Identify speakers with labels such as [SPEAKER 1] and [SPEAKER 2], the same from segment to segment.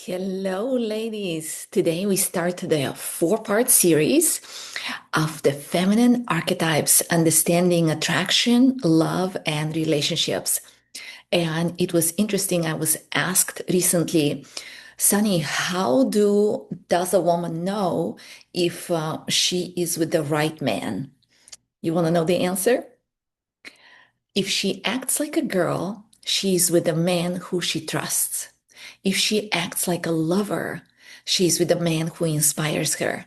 [SPEAKER 1] Hello, ladies. Today we start the four-part series of the feminine archetypes, understanding attraction, love, and relationships. And it was interesting. I was asked recently, Sunny, does a woman know if she is with the right man? You want to know the answer? If she acts like a girl, she's with a man who she trusts. If she acts like a lover, she's with a man who inspires her.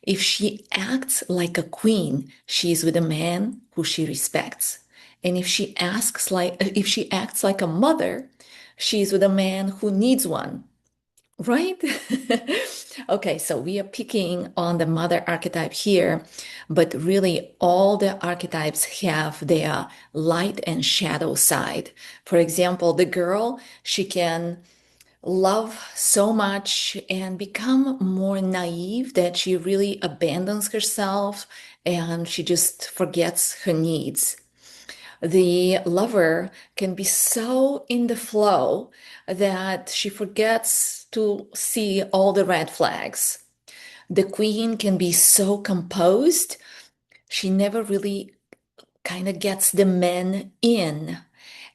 [SPEAKER 1] If she acts like a queen, she's with a man who she respects. And if she acts like a mother, she's with a man who needs one. Right? Okay, so we are picking on the mother archetype here, but really all the archetypes have their light and shadow side. For example, the girl, she can love so much and become more naive that she really abandons herself and she just forgets her needs. The lover can be so in the flow that she forgets to see all the red flags. The queen can be so composed, she never really kind of gets the men in.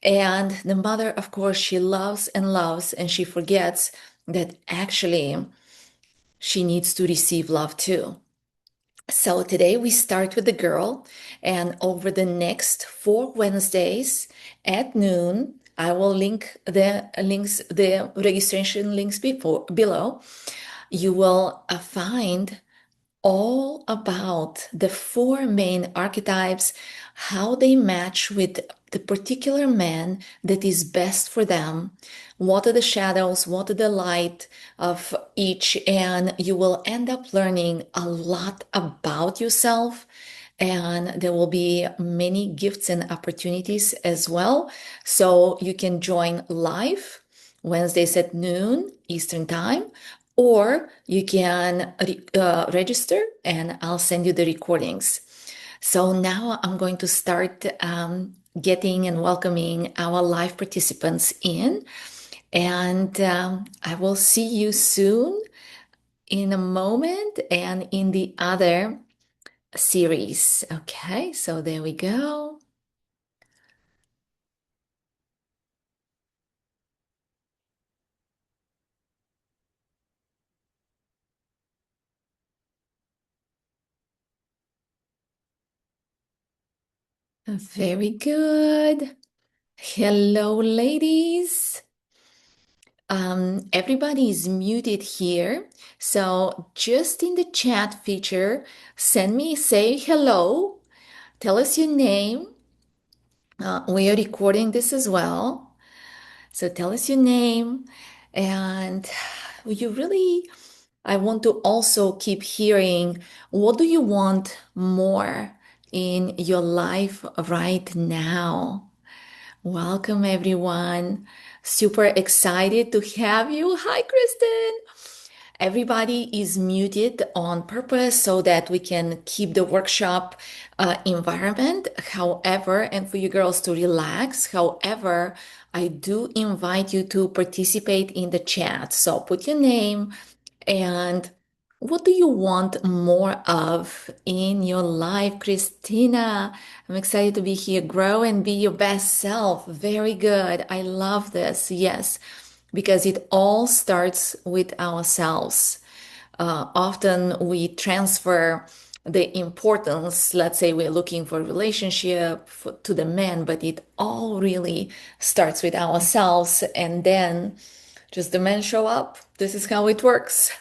[SPEAKER 1] And the mother, of course, she loves, and she forgets that actually she needs to receive love too. So today we start with the girl, and over the next 4 Wednesdays at noon, I will link the registration links below. You will find all about the four main archetypes, how they match with the particular man that is best for them, what are the shadows, what are the light of each, and you will end up learning a lot about yourself. And there will be many gifts and opportunities as well. So you can join live Wednesdays at noon Eastern Time, or you can register and I'll send you the recordings. So now I'm going to start getting and welcoming our live participants in, and I will see you soon in a moment and in the other series. Okay, so there we go. Very good. Hello, ladies. Everybody is muted here. So just in the chat feature, say hello, tell us your name. We are recording this as well. So tell us your name. And I want to also keep hearing, what do you want more in your life right now? Welcome, everyone. Super excited to have you. Hi, Kristen. Everybody is muted on purpose so that we can keep the workshop environment. However, and for you girls to relax. However, I do invite you to participate in the chat. So put your name and what do you want more of in your life, Christina? I'm excited to be here. Grow and be your best self. Very good. I love this. Yes, because it all starts with ourselves. Often we transfer the importance, let's say we're looking for a relationship to the man, but it all really starts with ourselves, and then just the men show up. This is how it works.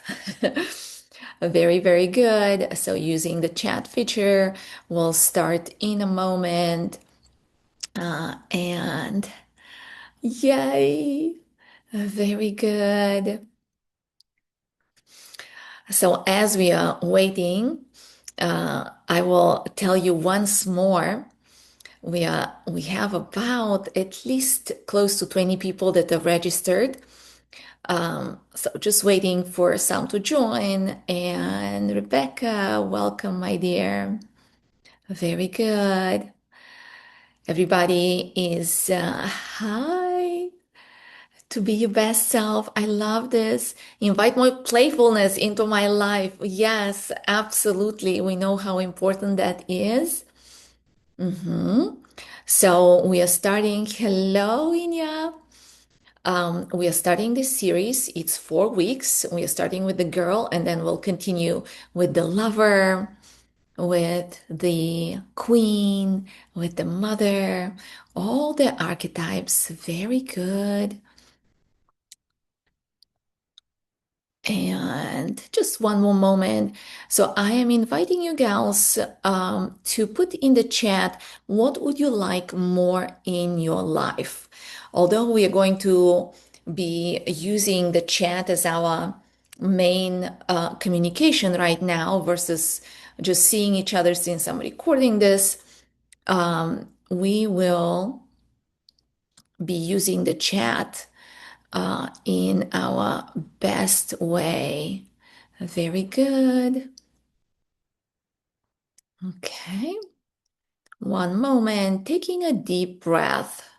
[SPEAKER 1] Very, very good. So using the chat feature, we'll start in a moment. And yay, very good. So as we are waiting, I will tell you once more. We have about at least close to 20 people that have registered. So just waiting for some to join. And Rebecca, welcome, my dear. Very good. Everybody is, hi. To be your best self. I love this. Invite more playfulness into my life. Yes, absolutely. We know how important that is. Mhm. So we are starting. Hello, Inya. We are starting this series. It's 4 weeks. We are starting with the girl, and then we'll continue with the lover, with the queen, with the mother, all the archetypes. Very good. And just one more moment. So I am inviting you gals to put in the chat what would you like more in your life. Although we are going to be using the chat as our main communication right now versus just seeing each other since I'm recording this, we will be using the chat in our best way. Very good. Okay. One moment, taking a deep breath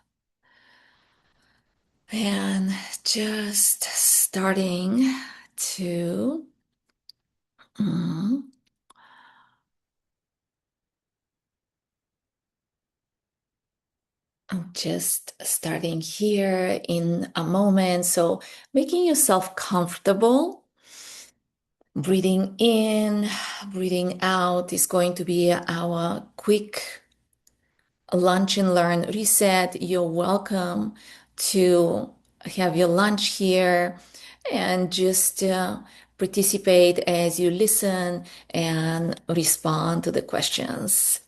[SPEAKER 1] and just starting to mm, just starting here in a moment. So making yourself comfortable. Breathing in, breathing out is going to be our quick lunch and learn reset. You're welcome to have your lunch here and just participate as you listen and respond to the questions.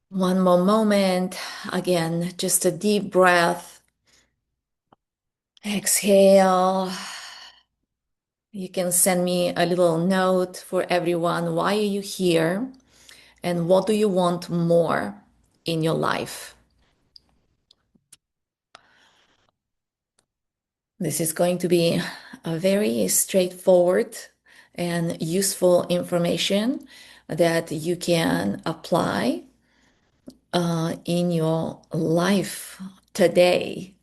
[SPEAKER 1] One more moment. Again, just a deep breath. Exhale. You can send me a little note for everyone. Why are you here? And what do you want more in your life? This is going to be a very straightforward and useful information that you can apply in your life today.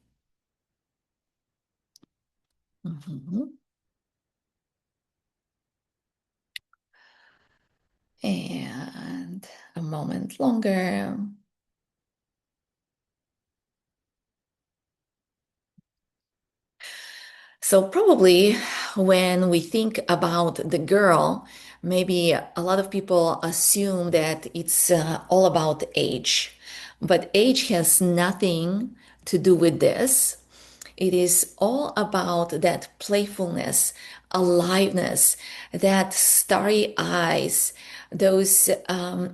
[SPEAKER 1] Mhm. And a moment longer. So, probably when we think about the girl, maybe a lot of people assume that it's all about age. But age has nothing to do with this. It is all about that playfulness, aliveness, that starry eyes, those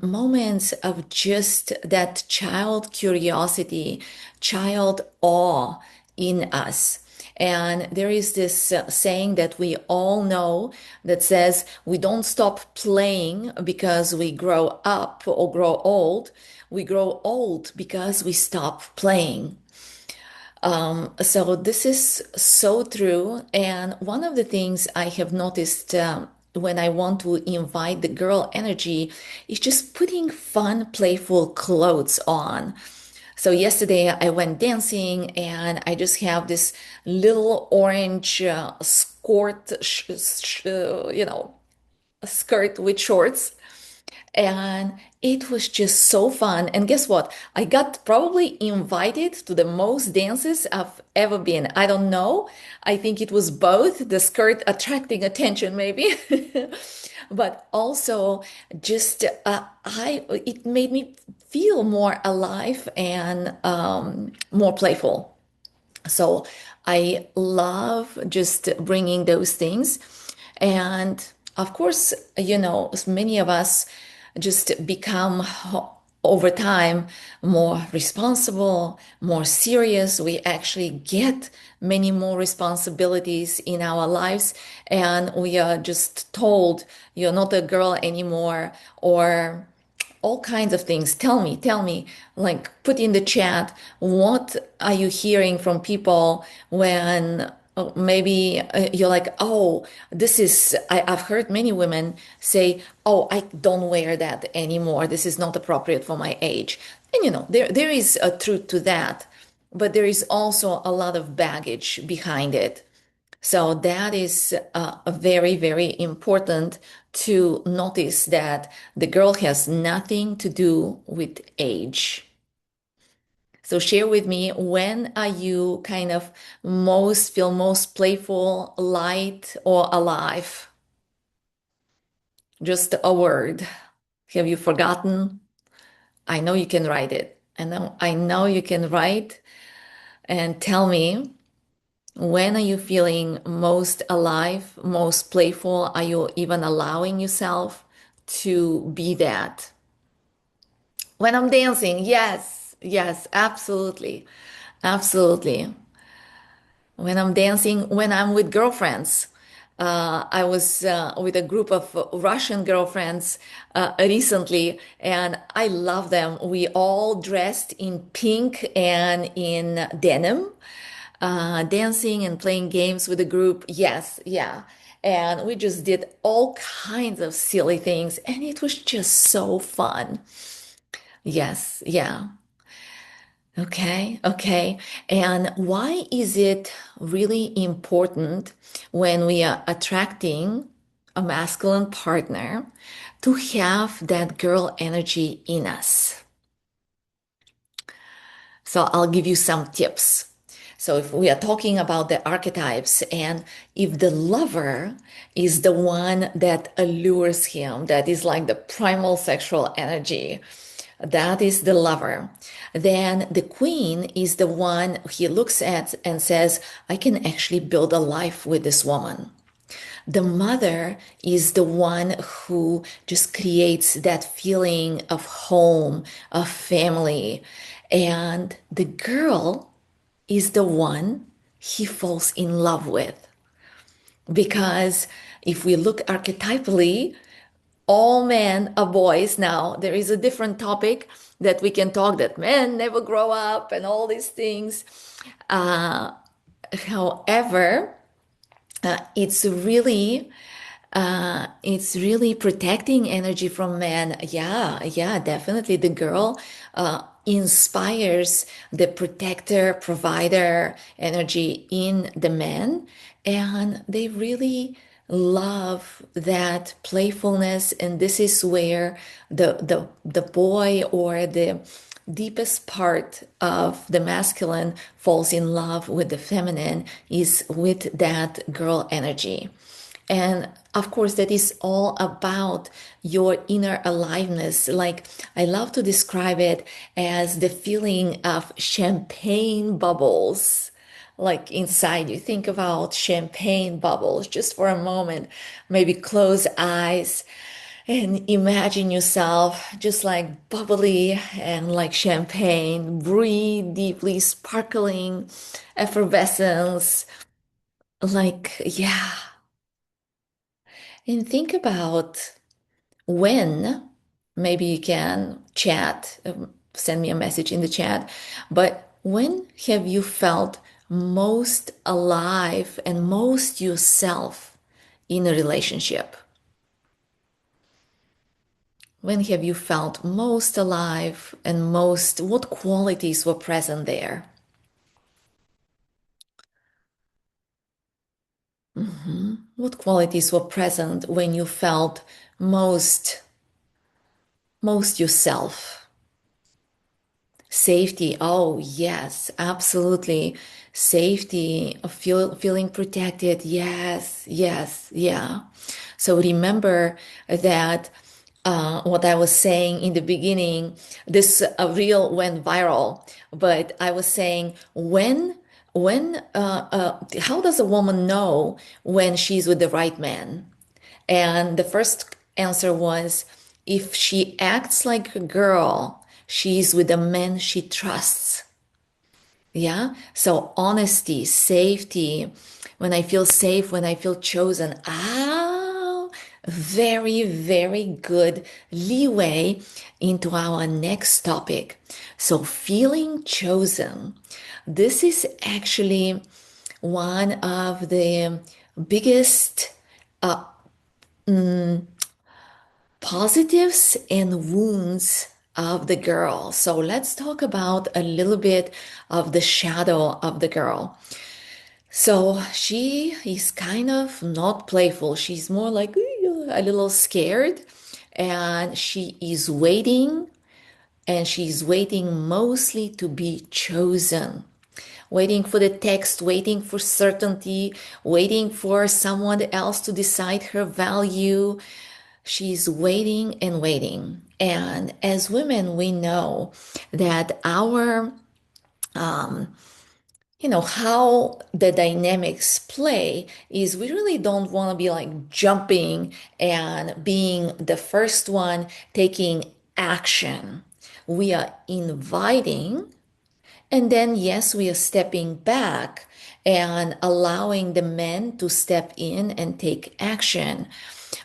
[SPEAKER 1] moments of just that child curiosity, child awe in us. And there is this saying that we all know that says we don't stop playing because we grow up or grow old. We grow old because we stop playing. So this is so true. And one of the things I have noticed when I want to invite the girl energy is just putting fun, playful clothes on. So yesterday I went dancing and I just have this little orange skirt, skirt with shorts. And it was just so fun. And guess what? I got probably invited to the most dances I've ever been. I don't know. I think it was both the skirt attracting attention, maybe, but also just it made me feel more alive and more playful. So I love just bringing those things. And of course, many of us just become over time more responsible, more serious. We actually get many more responsibilities in our lives, and we are just told you're not a girl anymore, or all kinds of things. Tell me, like put in the chat, what are you hearing from people when maybe you're like, oh, I've heard many women say, oh, I don't wear that anymore. This is not appropriate for my age. And there is a truth to that. but there is also a lot of baggage behind it. So that is very, very important to notice that the girl has nothing to do with age. So share with me, when are you kind of feel most playful, light, or alive? Just a word. Have you forgotten? I know you can write it. I know you can write and tell me, when are you feeling most alive, most playful? Are you even allowing yourself to be that? When I'm dancing, yes, yes, absolutely, absolutely. When I'm dancing, when I'm with girlfriends. I was with a group of Russian girlfriends recently, and I love them. We all dressed in pink and in denim, dancing and playing games with the group. Yes, yeah. And we just did all kinds of silly things, and it was just so fun. Yes, yeah. Okay, okay. And why is it really important when we are attracting a masculine partner to have that girl energy in us? So I'll give you some tips. So if we are talking about the archetypes, and if the lover is the one that allures him, that is like the primal sexual energy, that is the lover. Then the queen is the one he looks at and says, I can actually build a life with this woman. The mother is the one who just creates that feeling of home, of family. And the girl is the one he falls in love with. Because if we look archetypally, all men are boys now. There is a different topic that we can talk, that men never grow up and all these things. Uh, However, it's really it's really protecting energy from men. Yeah, yeah, definitely. The girl inspires the protector, provider energy in the men, and they really love that playfulness. And this is where the boy, or the deepest part of the masculine, falls in love with the feminine, is with that girl energy. And of course, that is all about your inner aliveness. Like, I love to describe it as the feeling of champagne bubbles. Like inside you, think about champagne bubbles just for a moment. Maybe close eyes and imagine yourself just like bubbly and like champagne. Breathe deeply, sparkling effervescence. Like, yeah. And think about when, maybe you can chat, send me a message in the chat, but when have you felt most alive and most yourself in a relationship? When have you felt most alive and most, what qualities were present there? What qualities were present when you felt most yourself? Safety. Oh, yes, absolutely. Safety, feeling protected. Yes, yes, yeah. So remember that what I was saying in the beginning, this reel went viral, but I was saying, how does a woman know when she's with the right man? And the first answer was, if she acts like a girl, she's with a man she trusts. Yeah. So honesty, safety, when I feel safe, when I feel chosen, very, very good leeway into our next topic. So feeling chosen. This is actually one of the biggest positives and wounds of the girl. So let's talk about a little bit of the shadow of the girl. So she is kind of not playful. She's more like a little scared, and she is waiting, and she's waiting mostly to be chosen. Waiting for the text, waiting for certainty, waiting for someone else to decide her value. She's waiting and waiting. And as women, we know that how the dynamics play is we really don't want to be like jumping and being the first one taking action. We are inviting, and then, yes, we are stepping back and allowing the men to step in and take action.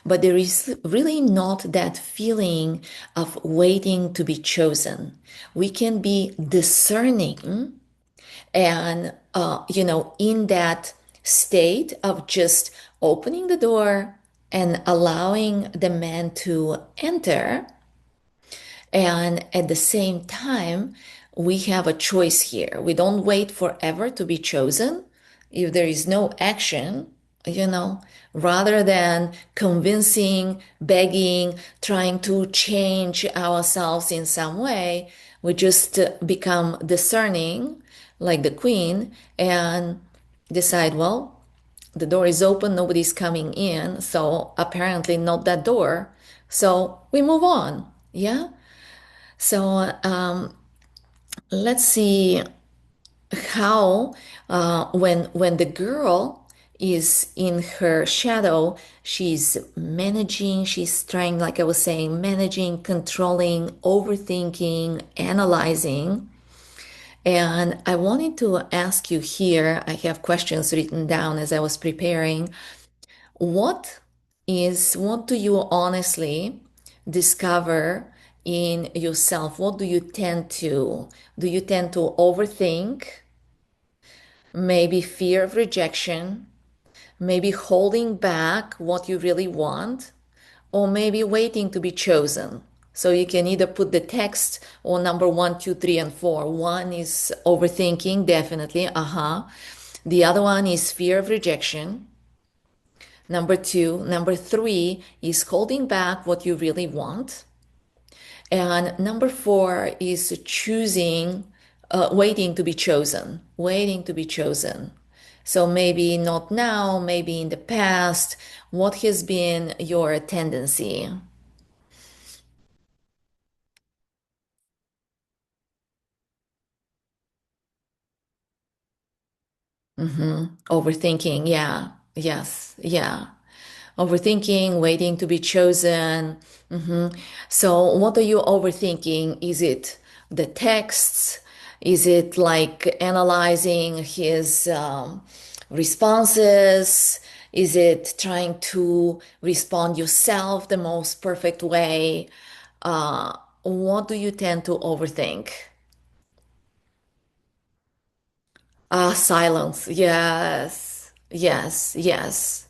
[SPEAKER 1] But there is really not that feeling of waiting to be chosen. We can be discerning and, in that state of just opening the door and allowing the man to enter. And at the same time, we have a choice here. We don't wait forever to be chosen. If there is no action, you know, rather than convincing, begging, trying to change ourselves in some way, we just become discerning, like the queen, and decide, well, the door is open, nobody's coming in, so apparently not that door. So we move on. Yeah. So let's see how when the girl is in her shadow, she's managing, she's trying, like I was saying, managing, controlling, overthinking, analyzing. And I wanted to ask you here, I have questions written down as I was preparing. What what do you honestly discover in yourself? What do you tend to? Do you tend to overthink? Maybe fear of rejection? Maybe holding back what you really want? Or maybe waiting to be chosen? So you can either put the text or number one, two, three, and four. One is overthinking, definitely. The other one is fear of rejection. Number two, number three is holding back what you really want. And number four is choosing, waiting to be chosen, waiting to be chosen. So maybe not now, maybe in the past. What has been your tendency? Overthinking. Yeah. Yes. Yeah. Overthinking, waiting to be chosen. So, what are you overthinking? Is it the texts? Is it like analyzing his responses? Is it trying to respond yourself the most perfect way? What do you tend to overthink? Silence. Yes. Yes. Yes.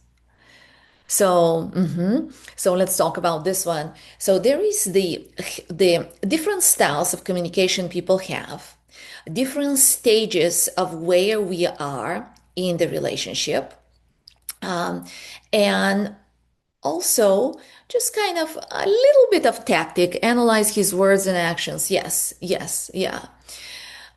[SPEAKER 1] So let's talk about this one. So there is the different styles of communication people have, different stages of where we are in the relationship, um, and also just kind of a little bit of tactic, analyze his words and actions. Yes, yes, yeah.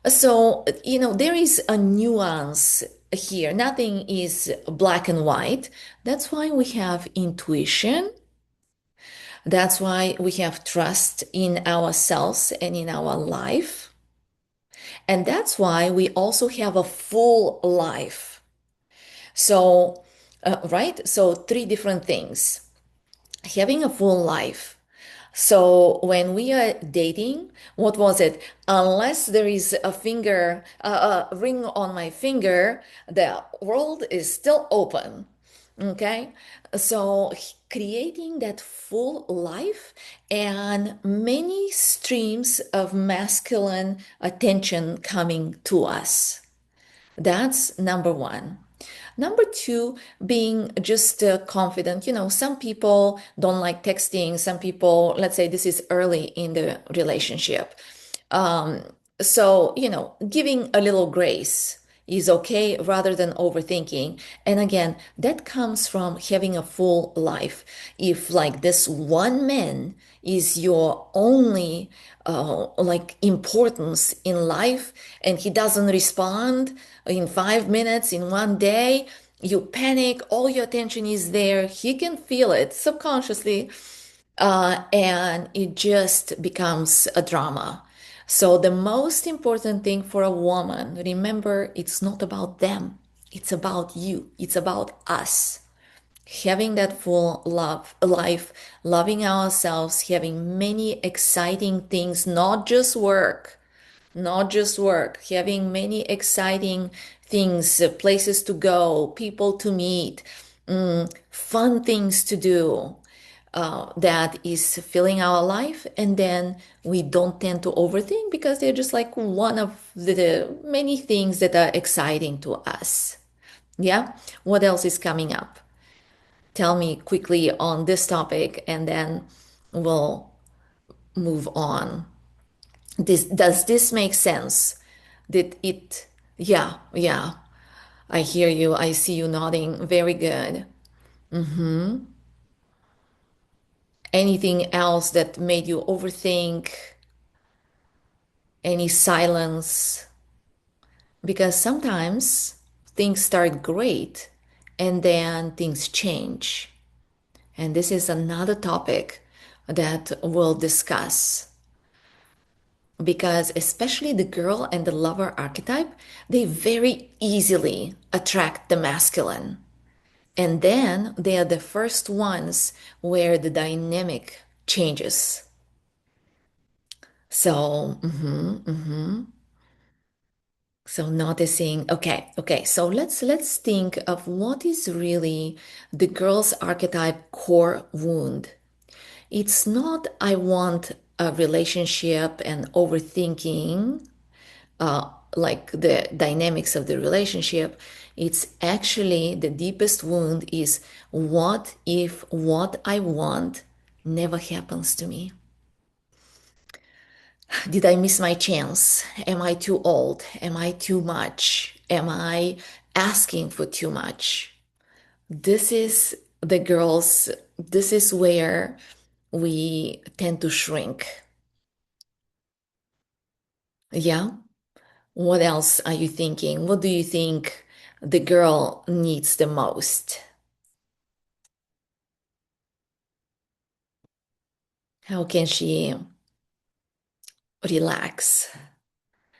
[SPEAKER 1] So, there is a nuance here. Nothing is black and white. That's why we have intuition. That's why we have trust in ourselves and in our life. And that's why we also have a full life. So, right? So, three different things. Having a full life. So when we are dating, what was it? Unless there is a ring on my finger, the world is still open. Okay. So creating that full life and many streams of masculine attention coming to us. That's number one. Number two, being just confident. Some people don't like texting. Some people, let's say this is early in the relationship. Um, so, giving a little grace is okay rather than overthinking. And again, that comes from having a full life. If like this one man is your only like importance in life and he doesn't respond in 5 minutes in one day, you panic, all your attention is there. He can feel it subconsciously, and it just becomes a drama. So, the most important thing for a woman, remember, it's not about them, it's about you, it's about us. Having that full love life, loving ourselves, having many exciting things, not just work, having many exciting things, places to go, people to meet, fun things to do, that is filling our life. And then we don't tend to overthink because they're just like one of the many things that are exciting to us. Yeah. What else is coming up? Tell me quickly on this topic and then we'll move on. Does this make sense? Did it? Yeah, yeah. I hear you. I see you nodding. Very good. Anything else that made you overthink? Any silence? Because sometimes things start great and then things change. And this is another topic that we'll discuss because, especially the girl and the lover archetype, they very easily attract the masculine. And then they are the first ones where the dynamic changes. So, so noticing, okay. So let's think of what is really the girl's archetype core wound. It's not I want a relationship and overthinking like the dynamics of the relationship. It's actually the deepest wound is what if what I want never happens to me? Did I miss my chance? Am I too old? Am I too much? Am I asking for too much? This is the girls, this is where we tend to shrink. Yeah. What else are you thinking? What do you think the girl needs the most? How can she relax?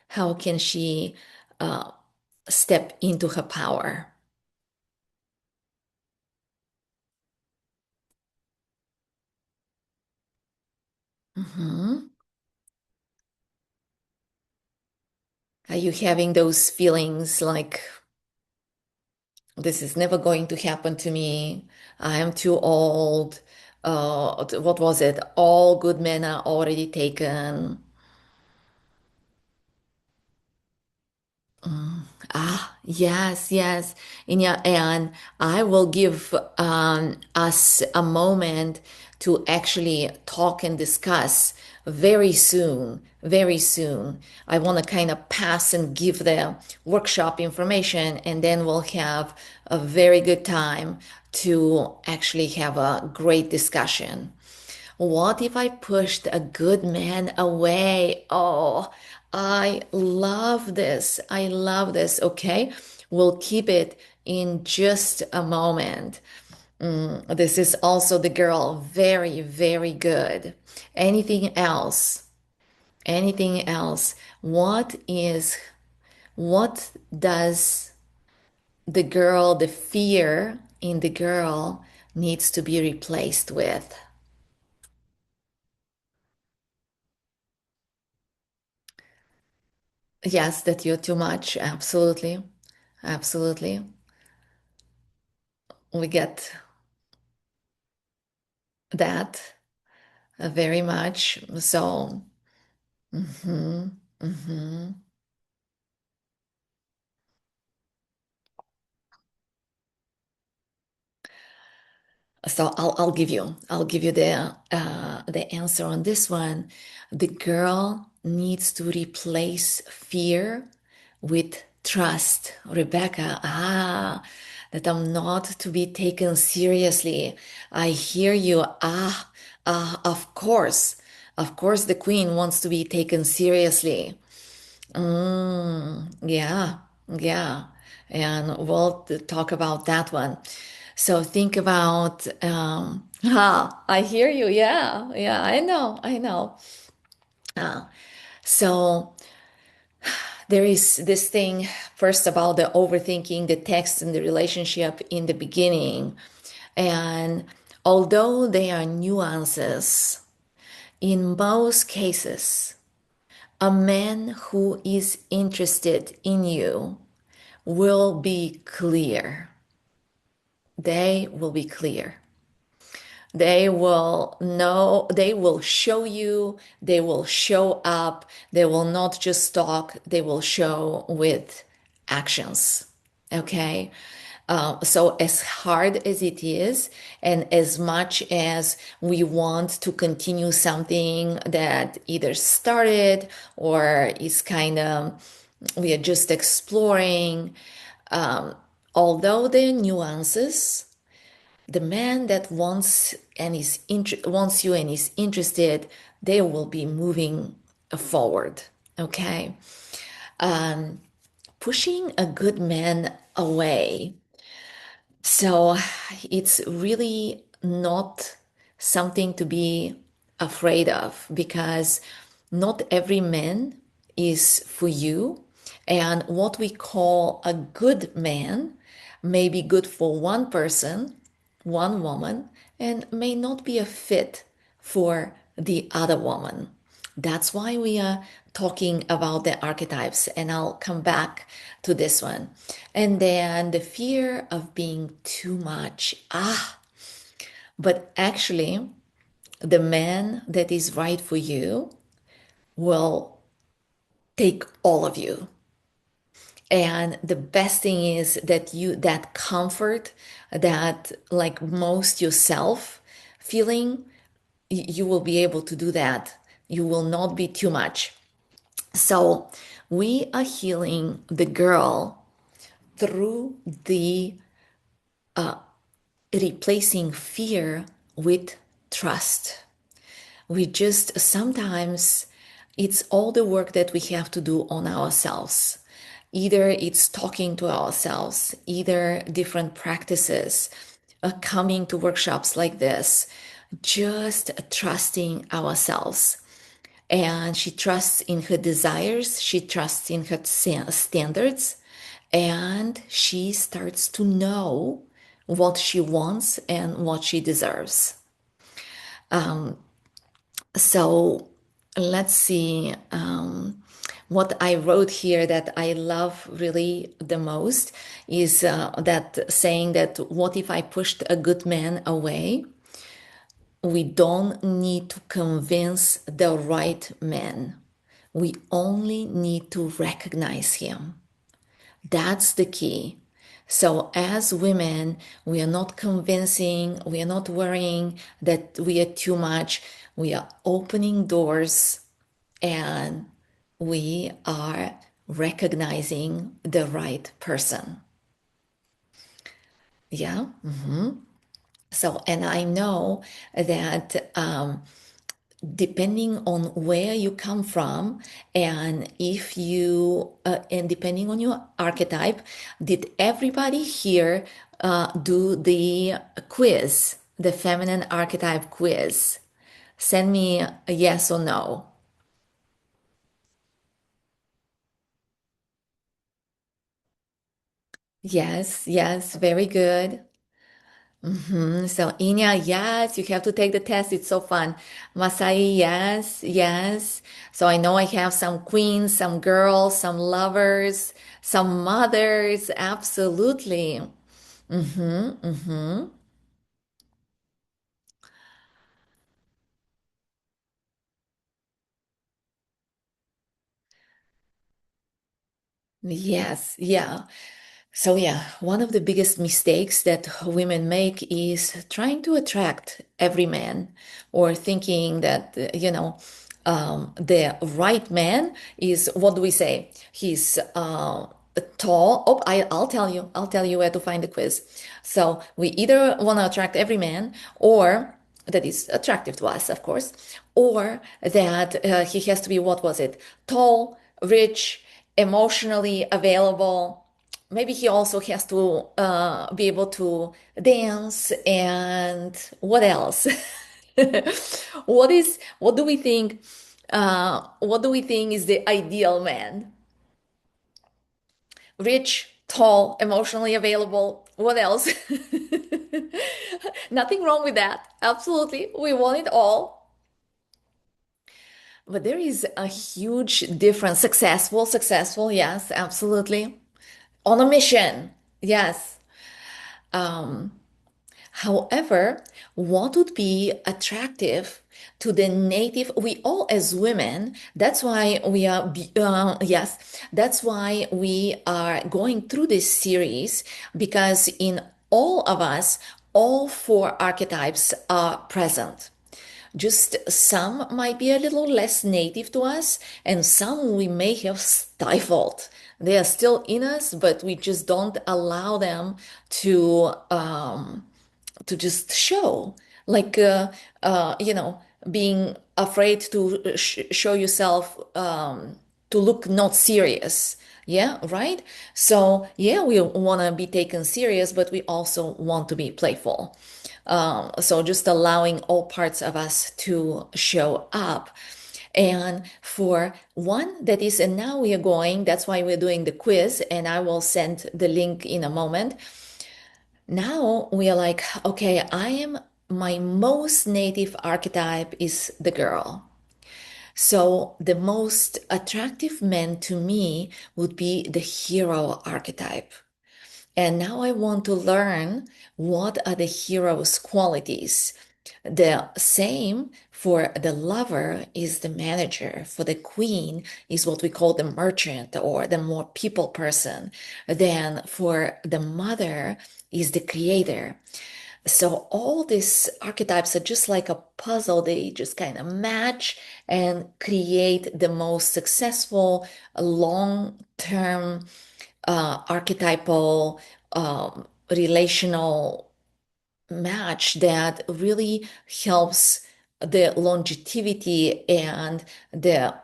[SPEAKER 1] How can she uh, step into her power? Mhm. Are you having those feelings like this is never going to happen to me? I am too old. What was it? All good men are already taken. Yes, yes. And yeah, and I will give us a moment to actually talk and discuss very soon, very soon. I want to kind of pass and give the workshop information, and then we'll have a very good time to actually have a great discussion. What if I pushed a good man away? Oh, I love this. I love this. Okay. We'll keep it in just a moment. This is also the girl. Very, very good. Anything else? Anything else? What does the girl, the fear in the girl needs to be replaced with? Yes, that you're too much. Absolutely. Absolutely. We get that very much. So, mhm, mhm. So I'll give you the answer on this one. The girl needs to replace fear with trust. Rebecca, that I'm not to be taken seriously. I hear you. Of course. Of course, the queen wants to be taken seriously. Yeah, yeah. And we'll talk about that one. So think about, I hear you. Yeah, yeah, I know. Uh, so there is this thing first about the overthinking the text and the relationship in the beginning. And although there are nuances, in most cases, a man who is interested in you will be clear. They will be clear. They will know, they will show you, they will show up, they will not just talk, they will show with actions. Okay. So, as hard as it is, and as much as we want to continue something that either started or is kind of, we are just exploring, although there are nuances, the man that wants you and is interested, they will be moving forward. Okay, pushing a good man away. So it's really not something to be afraid of because not every man is for you. And what we call a good man may be good for one person, one woman, and may not be a fit for the other woman. That's why we are talking about the archetypes, and I'll come back to this one. And then the fear of being too much. But actually, the man that is right for you will take all of you. And the best thing is that that comfort, that like most yourself feeling, you will be able to do that. You will not be too much. So we are healing the girl through the replacing fear with trust. We just sometimes it's all the work that we have to do on ourselves. Either it's talking to ourselves, either different practices, coming to workshops like this, just trusting ourselves. And she trusts in her desires, she trusts in her standards, and she starts to know what she wants and what she deserves. So let's see, what I wrote here that I love really the most is that saying that what if I pushed a good man away? We don't need to convince the right man. We only need to recognize him. That's the key. So, as women, we are not convincing, we are not worrying that we are too much. We are opening doors and we are recognizing the right person. Yeah. So, and I know that depending on where you come from and if you and depending on your archetype, did everybody here do the quiz, the feminine archetype quiz? Send me a yes or no. Yes, yes, very good. So Inya, yes, you have to take the test. It's so fun. Masai, yes, yes. So I know I have some queens, some girls, some lovers, some mothers. Absolutely. Yes, yeah. So yeah, one of the biggest mistakes that women make is trying to attract every man or thinking that, the right man is, what do we say? He's tall. Oh, I'll tell you where to find the quiz. So we either want to attract every man or that is attractive to us, of course, or that he has to be, what was it? Tall, rich, emotionally available. Maybe he also has to be able to dance and what else? What do we think? What do we think is the ideal man? Rich, tall, emotionally available. What else? Nothing wrong with that. Absolutely. We want it all. But there is a huge difference. Successful, yes, absolutely. On a mission, yes. Um, However, what would be attractive to the native, we all as women, that's why we are, yes, that's why we are going through this series because in all of us, all four archetypes are present. Just some might be a little less native to us, and some we may have stifled. They are still in us, but we just don't allow them to just show, like being afraid to show yourself, to look not serious. Yeah, right. So yeah, we want to be taken serious, but we also want to be playful. So just allowing all parts of us to show up. And for one that is, and now we are going, that's why we're doing the quiz, and I will send the link in a moment. Now we are like, okay, my most native archetype is the girl. So the most attractive man to me would be the hero archetype. And now I want to learn what are the hero's qualities. The same for the lover is the manager. For the queen is what we call the merchant or the more people person. Then for the mother is the creator. So all these archetypes are just like a puzzle. They just kind of match and create the most successful long-term archetypal relational match that really helps the longevity and the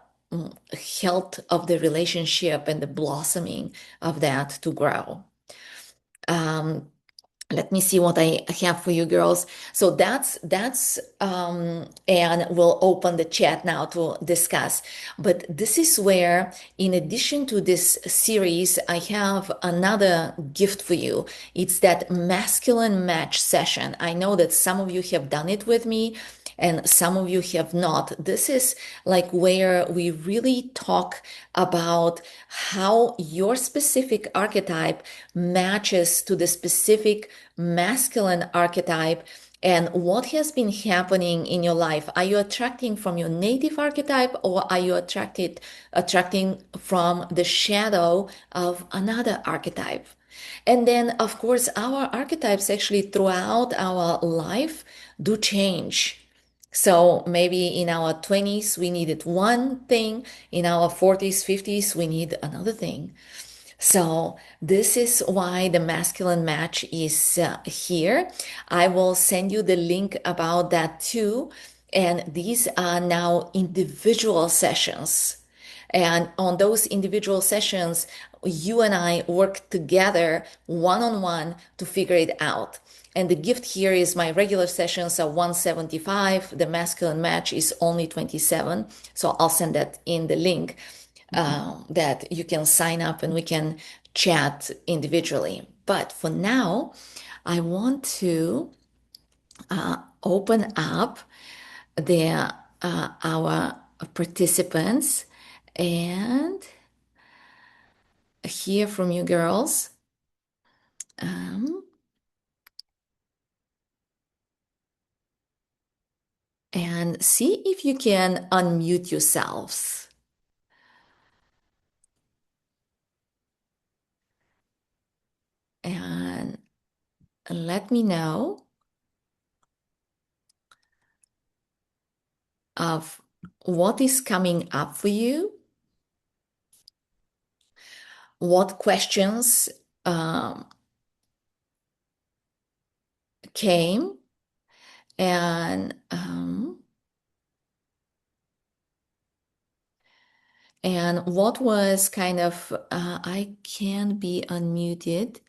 [SPEAKER 1] health of the relationship and the blossoming of that to grow. Um, Let me see what I have for you girls. So that's and we'll open the chat now to discuss. But this is where, in addition to this series, I have another gift for you. It's that masculine match session. I know that some of you have done it with me and some of you have not. This is like where we really talk about how your specific archetype matches to the specific masculine archetype and what has been happening in your life. Are you attracting from your native archetype or are you attracting from the shadow of another archetype? And then, of course, our archetypes actually throughout our life do change. So maybe in our 20s, we needed one thing. In our 40s, 50s, we need another thing. So this is why the masculine match is here. I will send you the link about that too. And these are now individual sessions. And on those individual sessions, you and I work together one on one to figure it out. And the gift here is my regular sessions are 175. The masculine match is only 27. So I'll send that in the link that you can sign up and we can chat individually. But for now, I want to open up the our participants and hear from you girls. Um, and see if you can unmute yourselves. let me know of what is coming up for you, what questions um, came, and and what was kind of I can be unmuted.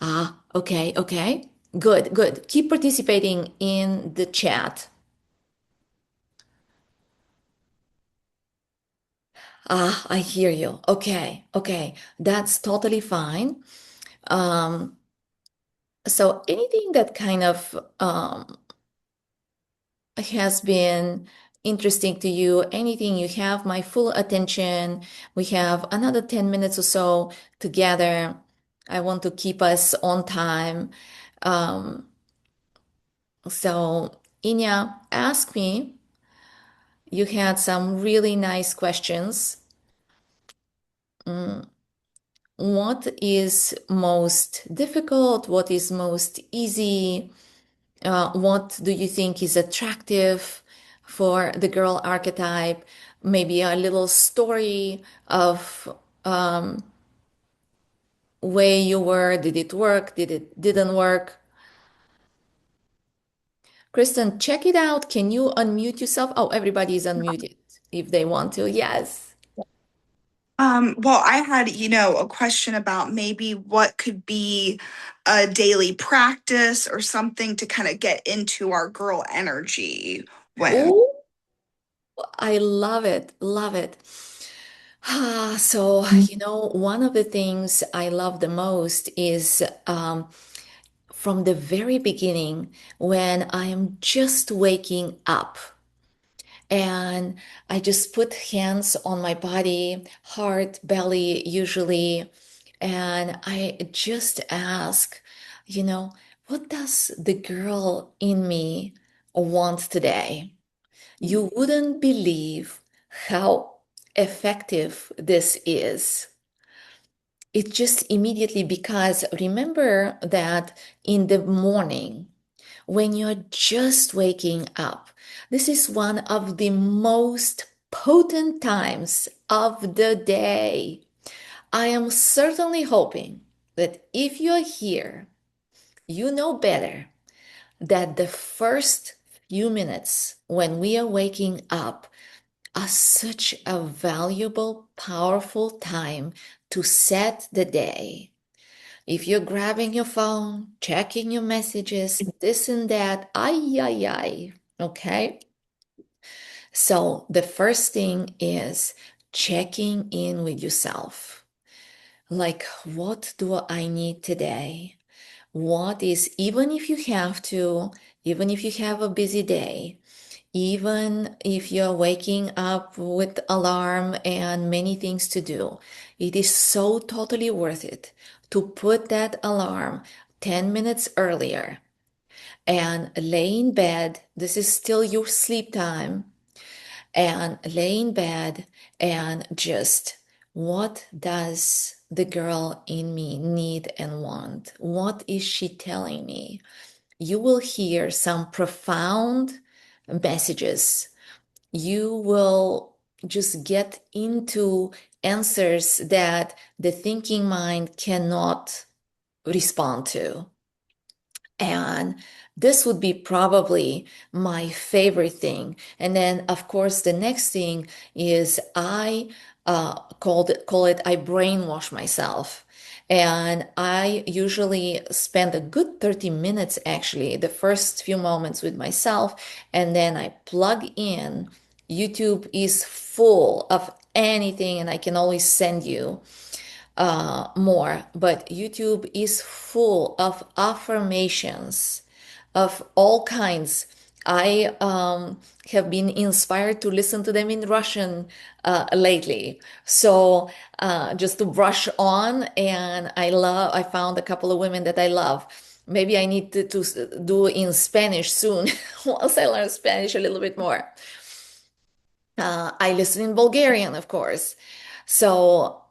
[SPEAKER 1] Ah, okay, okay. Good, good. Keep participating in the chat. Ah, I hear you. Okay, okay. That's totally fine. Um, so anything that kind of has been interesting to you, anything you have my full attention. We have another 10 minutes or so together. I want to keep us on time. Um, so, Inya, ask me. You had some really nice questions. Mm, what is most difficult? What is most easy? What do you think is attractive for the girl archetype? Maybe a little story of where you were. Did it work? Did it didn't work? Kristen, check it out. Can you unmute yourself? Oh, everybody is unmuted if they want to. Yes.
[SPEAKER 2] Well, I had, a question about maybe what could be a daily practice or something to kind of get into our girl energy when.
[SPEAKER 1] Oh, I love it. Love it. So, one of the things I love the most is from the very beginning when I am just waking up and I just put hands on my body, heart, belly, usually, and I just ask, you know, what does the girl in me want today? You wouldn't believe how effective this is. It just immediately because remember that in the morning, when you're just waking up, this is one of the most potent times of the day. I am certainly hoping that if you're here, you know better that the first few minutes when we are waking up are such a valuable, powerful time to set the day. If you're grabbing your phone, checking your messages, this and that, ay, ay, ay. Okay. So the first thing is checking in with yourself. Like, what do I need today? What is, even if you have to, even if you have a busy day, even if you're waking up with alarm and many things to do, it is so totally worth it to put that alarm 10 minutes earlier and lay in bed. This is still your sleep time and lay in bed and just what does the girl in me need and want? What is she telling me? You will hear some profound messages. You will just get into answers that the thinking mind cannot respond to. And this would be probably my favorite thing. And then, of course, the next thing is I call it I brainwash myself. And I usually spend a good 30 minutes actually, the first few moments with myself, and then I plug in. YouTube is full of anything, and I can always send you more, but YouTube is full of affirmations of all kinds. I have been inspired to listen to them in Russian lately. So just to brush on, and I found a couple of women that I love. Maybe I need to do in Spanish soon once I learn Spanish a little bit more. I listen in Bulgarian, of course. So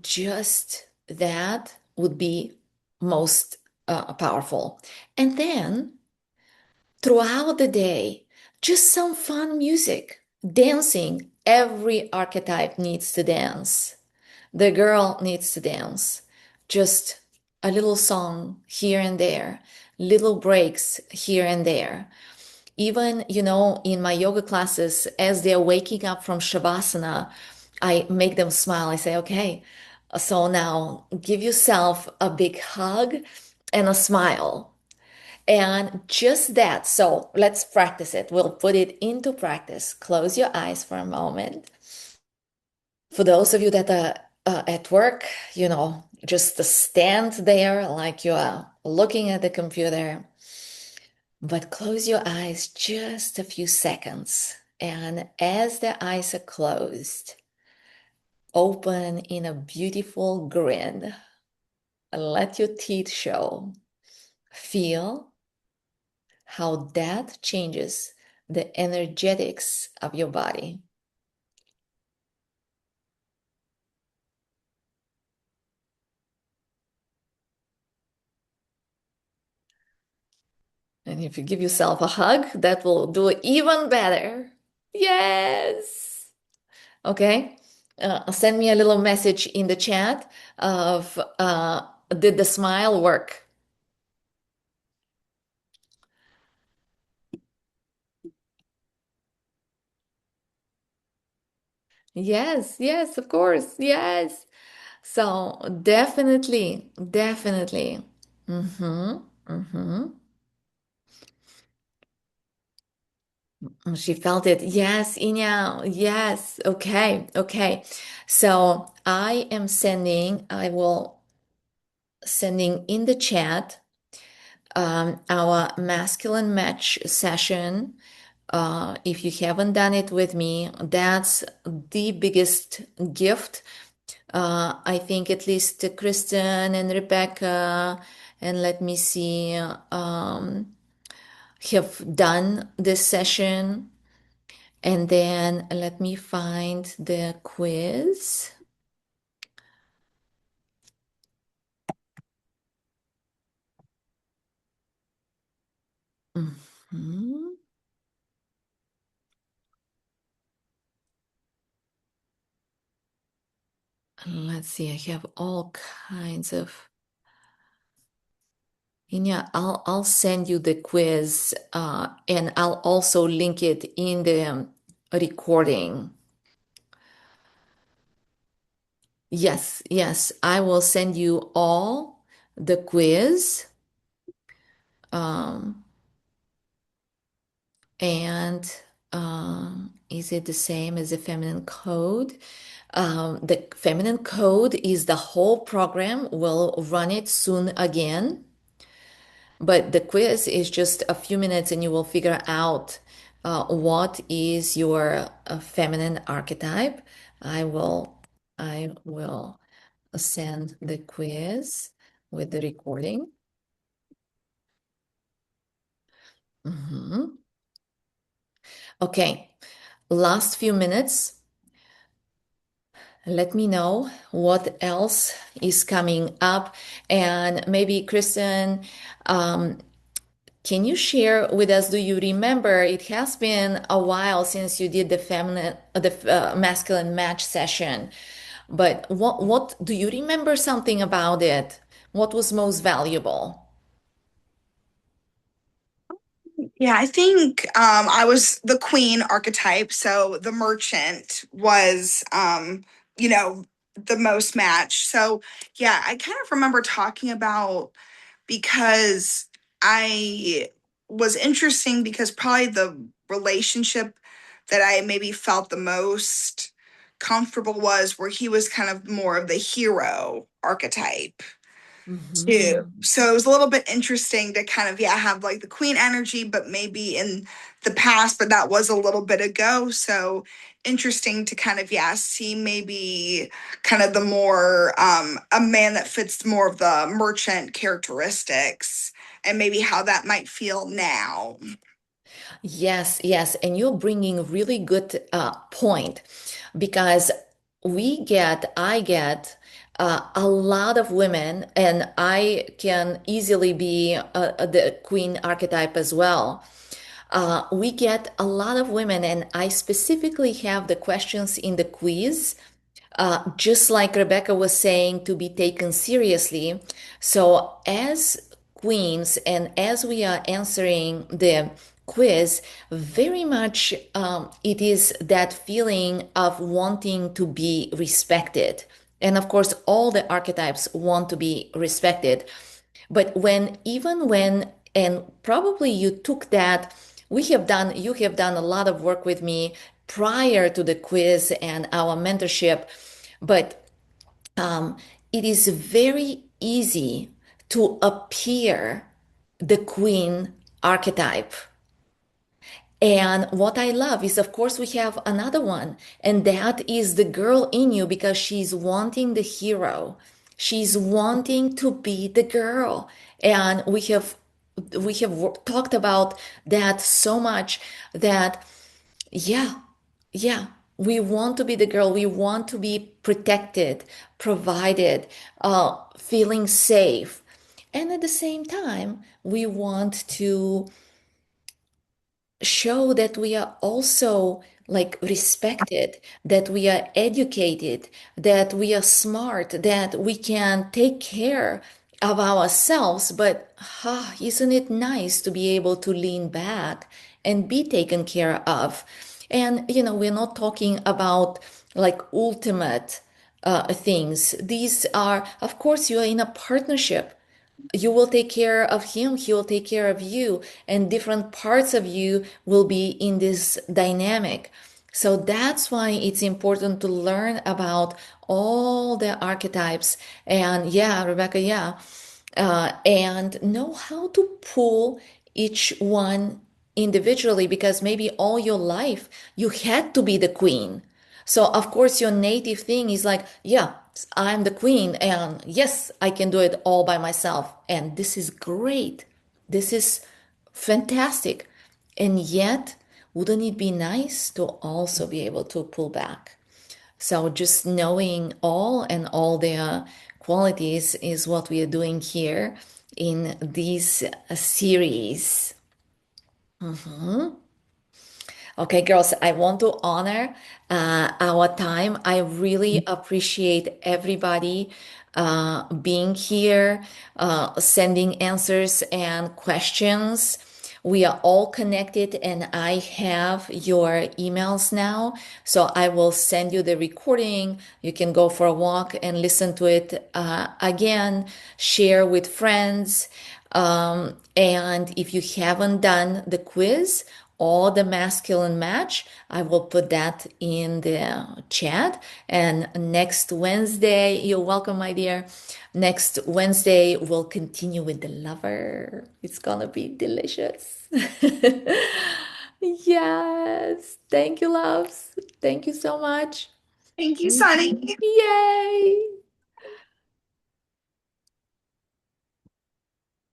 [SPEAKER 1] just that would be most. powerful. And then throughout the day, just some fun music, dancing. Every archetype needs to dance. The girl needs to dance. Just a little song here and there, little breaks here and there. Even, in my yoga classes, as they're waking up from Shavasana, I make them smile. I say, okay, so now give yourself a big hug and a smile. And just that. So let's practice it. We'll put it into practice. Close your eyes for a moment. For those of you that are at work, just stand there like you are looking at the computer, but close your eyes just a few seconds. And as the eyes are closed, open in a beautiful grin. Let your teeth show. Feel how that changes the energetics of your body. And if you give yourself a hug, that will do it even better. Yes. Okay. Send me a little message in the chat of did the smile work? Yes, yes, of course. Yes. So definitely, definitely. Mm-hmm. Mm-hmm. She felt it. Yes, Inya. Yes. Okay. Okay. So I will sending in the chat our masculine match session. If you haven't done it with me, that's the biggest gift. I think at least Kristen and Rebecca, and let me see, have done this session. And then let me find the quiz. Mhm. Let's see, I have all kinds of. And yeah, I'll send you the quiz, and I'll also link it in the recording. Yes, yes, I will send you all the quiz. Um, and is it the same as the feminine code? The feminine code is the whole program. We'll run it soon again. But the quiz is just a few minutes and you will figure out what is your feminine archetype. I will I will send the quiz with the recording. Mhm. Okay, last few minutes. Let me know what else is coming up. And maybe, Kristen, um, can you share with us? Do you remember? It has been a while since you did the masculine match session, but what do you remember something about it? What was most valuable?
[SPEAKER 2] Yeah, I think I was the queen archetype, so the merchant was you know, the most matched. So yeah, I kind of remember talking about because I was interesting because probably the relationship that I maybe felt the most comfortable was where he was kind of more of the hero archetype too.
[SPEAKER 1] Mhm.
[SPEAKER 2] So it was a little bit interesting to kind of, yeah, have like the queen energy, but maybe in the past, but that was a little bit ago. So interesting to kind of, yeah, see maybe kind of the more, a man that fits more of the merchant characteristics and maybe how that might feel now.
[SPEAKER 1] Yes, yes, and you're bringing a really good point because I get A lot of women, and I can easily be the queen archetype as well. We get a lot of women, and I specifically have the questions in the quiz, just like Rebecca was saying, to be taken seriously. So, as queens, and as we are answering the quiz, very much it is that feeling of wanting to be respected. And of course, all the archetypes want to be respected. But even when, and probably you took that, you have done a lot of work with me prior to the quiz and our mentorship, but um, it is very easy to appear the queen archetype. And what I love is, of course, we have another one, and that is the girl in you because she's wanting the hero. She's wanting to be the girl. And we have talked about that so much that yeah, yeah, we want to be the girl. We want to be protected, provided, feeling safe. And at the same time, we want to show that we are also like respected, that we are educated, that we are smart, that we can take care of ourselves. But isn't it nice to be able to lean back and be taken care of? And, we're not talking about like ultimate things. These are, of course, you are in a partnership. You will take care of him, he will take care of you, and different parts of you will be in this dynamic. So that's why it's important to learn about all the archetypes. And yeah, Rebecca, yeah, and know how to pull each one individually, because maybe all your life you had to be the queen. So, of course, your native thing is like, yeah, I'm the queen, and yes, I can do it all by myself. And this is great. This is fantastic. And yet, wouldn't it be nice to also be able to pull back? So, just knowing all and all their qualities is what we are doing here in this series. Mhm. Okay, girls, I want to honor our time. I really appreciate everybody being here, sending answers and questions. We are all connected, and I have your emails now. So I will send you the recording. You can go for a walk and listen to it again, share with friends. And if you haven't done the quiz or the masculine match, I will put that in the chat. And next Wednesday, you're welcome, my dear. Next Wednesday, we'll continue with the lover. It's gonna be delicious. Yes. Thank you, loves. Thank you so much.
[SPEAKER 2] Thank you, Sunny.
[SPEAKER 1] Yay.